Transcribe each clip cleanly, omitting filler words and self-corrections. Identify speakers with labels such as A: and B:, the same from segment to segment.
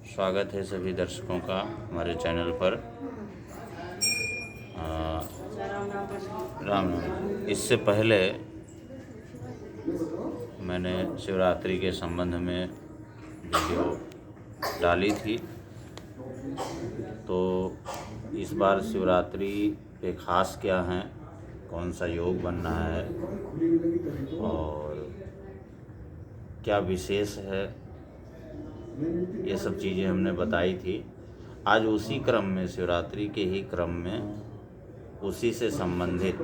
A: स्वागत है सभी दर्शकों का हमारे चैनल पर। राम राम। इससे पहले मैंने शिवरात्रि के संबंध में वीडियो डाली थी, तो इस बार शिवरात्रि पे ख़ास क्या हैं, कौन सा योग बन रहा है और क्या विशेष है, ये सब चीज़ें हमने बताई थी। आज उसी क्रम में, शिवरात्रि के ही क्रम में, उसी से संबंधित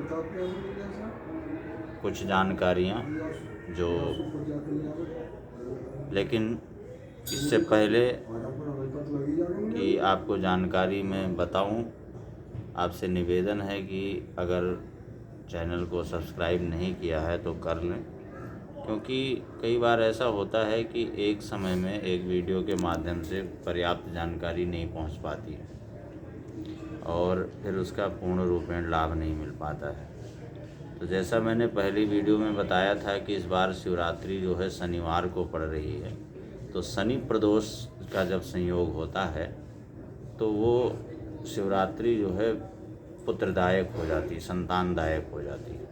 A: कुछ जानकारियाँ जो, लेकिन इससे पहले कि आपको जानकारी मैं बताऊं, आपसे निवेदन है कि अगर चैनल को सब्सक्राइब नहीं किया है तो कर लें, क्योंकि कई बार ऐसा होता है कि एक समय में एक वीडियो के माध्यम से पर्याप्त जानकारी नहीं पहुंच पाती है और फिर उसका पूर्ण रूपेण लाभ नहीं मिल पाता है। तो जैसा मैंने पहली वीडियो में बताया था कि इस बार शिवरात्रि जो है शनिवार को पड़ रही है, तो शनि प्रदोष का जब संयोग होता है तो वो शिवरात्रि जो है पुत्रदायक हो जाती है, संतानदायक हो जाती है।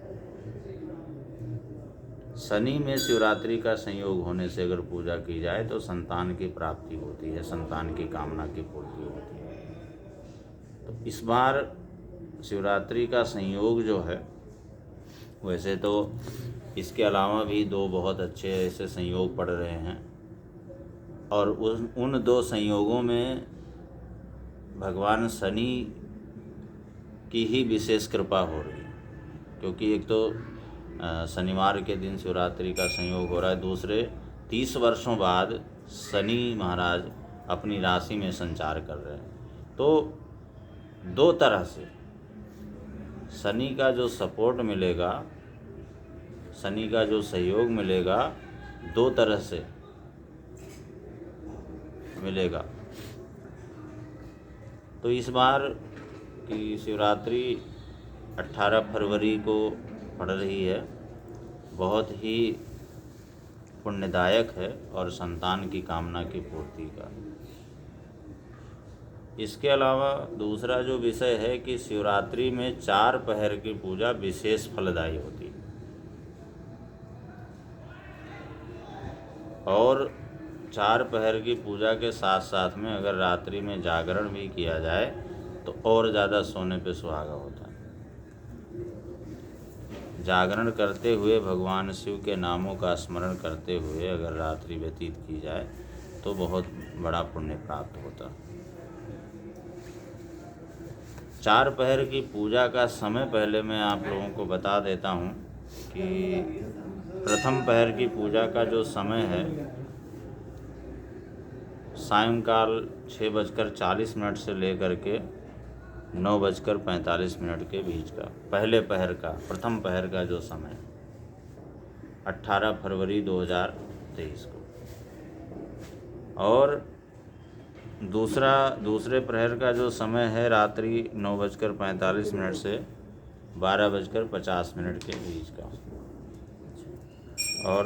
A: शनि में शिवरात्रि का संयोग होने से अगर पूजा की जाए तो संतान की प्राप्ति होती है, संतान की कामना की पूर्ति होती है। तो इस बार शिवरात्रि का संयोग जो है, वैसे तो इसके अलावा भी दो बहुत अच्छे ऐसे संयोग पड़ रहे हैं और उन दो संयोगों में भगवान शनि की ही विशेष कृपा हो रही है, क्योंकि एक तो शनिवार के दिन शिवरात्रि का संयोग हो रहा है, दूसरे 30 वर्षों बाद शनि महाराज अपनी राशि में संचार कर रहे हैं। तो दो तरह से शनि का जो सपोर्ट मिलेगा, शनि का जो सहयोग मिलेगा, दो तरह से मिलेगा। तो इस बार की शिवरात्रि 18 फरवरी को पड़ रही है, बहुत ही पुण्यदायक है और संतान की कामना की पूर्ति का। इसके अलावा दूसरा जो विषय है कि शिवरात्रि में 4 पहर की पूजा विशेष फलदायी होती है और 4 पहर की पूजा के साथ साथ में अगर रात्रि में जागरण भी किया जाए तो और ज़्यादा सोने पे सुहागा होता है। जागरण करते हुए भगवान शिव के नामों का स्मरण करते हुए अगर रात्रि व्यतीत की जाए तो बहुत बड़ा पुण्य प्राप्त होता। 4 पहर की पूजा का समय पहले मैं आप लोगों को बता देता हूँ कि प्रथम पहर की पूजा का जो समय है सायंकाल 6:40 से लेकर के 9:45 के बीच का, पहले पहर का, प्रथम पहर का जो समय 18 फरवरी 2023 को, और दूसरे प्रहर का जो समय है रात्रि 9:45 से 12:50 के बीच का, और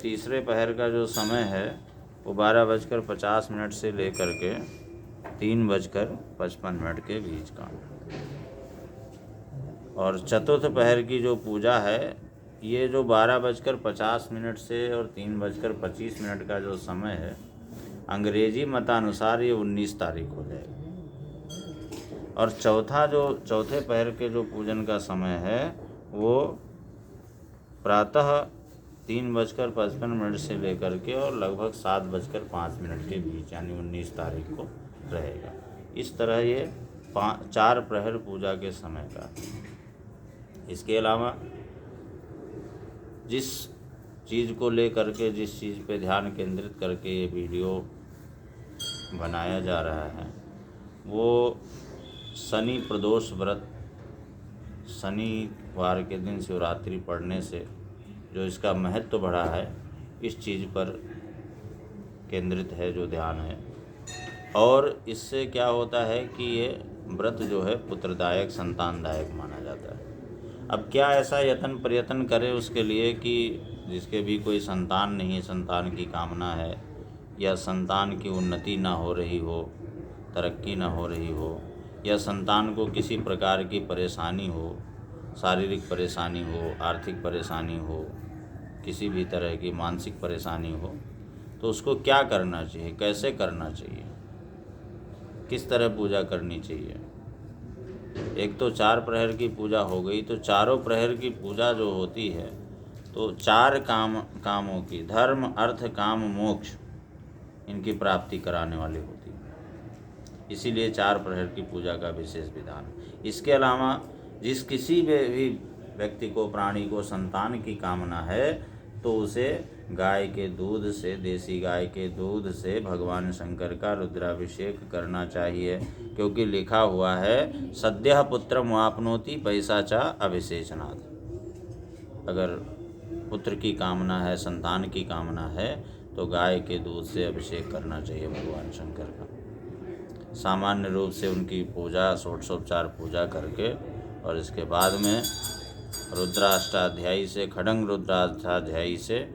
A: तीसरे पहर का जो समय है वो 12:50 से लेकर के 3:55 के बीच का, और चतुर्थ पहर की जो पूजा है ये जो 12:50 से और 3:25 का जो समय है, अंग्रेजी मतानुसार ये 19 तारीख हो जाएगी। और चौथे पहर के जो पूजन का समय है वो प्रातः 3:55 से लेकर के और लगभग 7:05 के बीच, यानी 19 तारीख को रहेगा। इस तरह ये 4 प्रहर पूजा के समय का। इसके अलावा जिस चीज़ को लेकर के, जिस चीज़ पे ध्यान केंद्रित करके ये वीडियो बनाया जा रहा है वो शनि प्रदोष व्रत, शनिवार के दिन शिवरात्रि पड़ने से जो इसका महत्व बढ़ा है, इस चीज़ पर केंद्रित है जो ध्यान है। और इससे क्या होता है कि ये व्रत जो है पुत्रदायक, संतानदायक माना जाता है। अब क्या ऐसा यत्न प्रयत्न करें उसके लिए कि जिसके भी कोई संतान नहीं है, संतान की कामना है, या संतान की उन्नति ना हो रही हो, तरक्की ना हो रही हो, या संतान को किसी प्रकार की परेशानी हो, शारीरिक परेशानी हो, आर्थिक परेशानी हो, किसी भी तरह की मानसिक परेशानी हो, तो उसको क्या करना चाहिए, कैसे करना चाहिए, किस तरह पूजा करनी चाहिए। एक तो 4 प्रहर की पूजा हो गई, तो चारों प्रहर की पूजा जो होती है तो 4 कामों की, धर्म अर्थ काम मोक्ष, इनकी प्राप्ति कराने वाली होती है। इसीलिए 4 प्रहर की पूजा का विशेष विधान। इसके अलावा जिस किसी भी व्यक्ति को, प्राणी को संतान की कामना है तो उसे गाय के दूध से, देसी गाय के दूध से भगवान शंकर का रुद्राभिषेक करना चाहिए, क्योंकि लिखा हुआ है सद्यः पुत्रम वाप्नोति पैसाचा अभिषेचनात्। अगर पुत्र की कामना है, संतान की कामना है, तो गाय के दूध से अभिषेक करना चाहिए भगवान शंकर का। सामान्य रूप से उनकी पूजा, षोडशोपचार पूजा करके, और इसके बाद में रुद्राष्टाध्यायी से, खड्ग रुद्राष्टाध्यायी से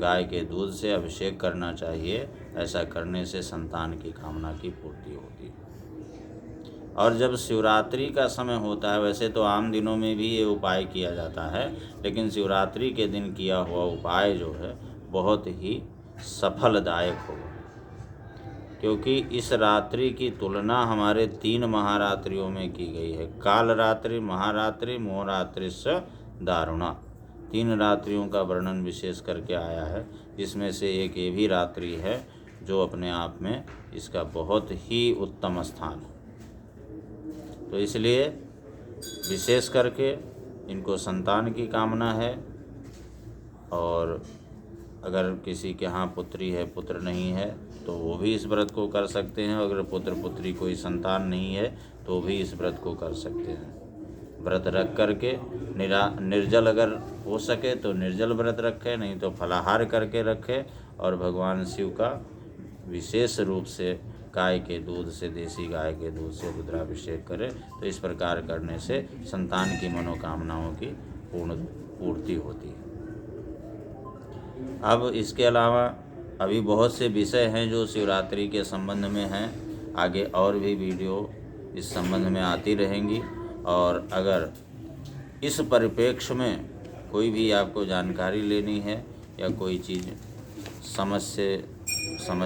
A: गाय के दूध से अभिषेक करना चाहिए। ऐसा करने से संतान की कामना की पूर्ति होती है। और जब शिवरात्रि का समय होता है, वैसे तो आम दिनों में भी ये उपाय किया जाता है, लेकिन शिवरात्रि के दिन किया हुआ उपाय जो है बहुत ही सफलदायक होगा, क्योंकि इस रात्रि की तुलना हमारे 3 महारात्रियों में की गई है। काल रात्रि, महारात्रि, मोहरात्रिश्च दारुणा, 3 रात्रियों का वर्णन विशेष करके आया है, जिसमें से एक ये भी रात्रि है जो अपने आप में इसका बहुत ही उत्तम स्थान है। तो इसलिए विशेष करके इनको संतान की कामना है, और अगर किसी के यहाँ पुत्री है, पुत्र नहीं है, तो वो भी इस व्रत को कर सकते हैं। अगर पुत्र पुत्री कोई संतान नहीं है तो भी इस व्रत को कर सकते हैं। व्रत रख करके निर्जल, अगर हो सके तो निर्जल व्रत रखें, नहीं तो फलाहार करके रखें, और भगवान शिव का विशेष रूप से गाय के दूध से, देसी गाय के दूध से रुद्राभिषेक करें। तो इस प्रकार करने से संतान की मनोकामनाओं की पूर्ति होती है। अब इसके अलावा अभी बहुत से विषय हैं जो शिवरात्रि के संबंध में हैं। आगे और भी वीडियो इस संबंध में आती रहेंगी, और अगर इस परिप्रेक्ष्य में कोई भी आपको जानकारी लेनी है या कोई चीज़ समझ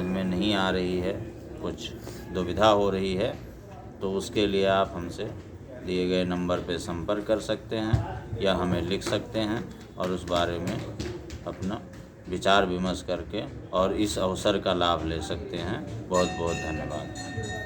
A: में नहीं आ रही है, कुछ दुविधा हो रही है, तो उसके लिए आप हमसे दिए गए नंबर पर संपर्क कर सकते हैं या हमें लिख सकते हैं, और उस बारे में अपना विचार विमर्श करके और इस अवसर का लाभ ले सकते हैं। बहुत बहुत धन्यवाद।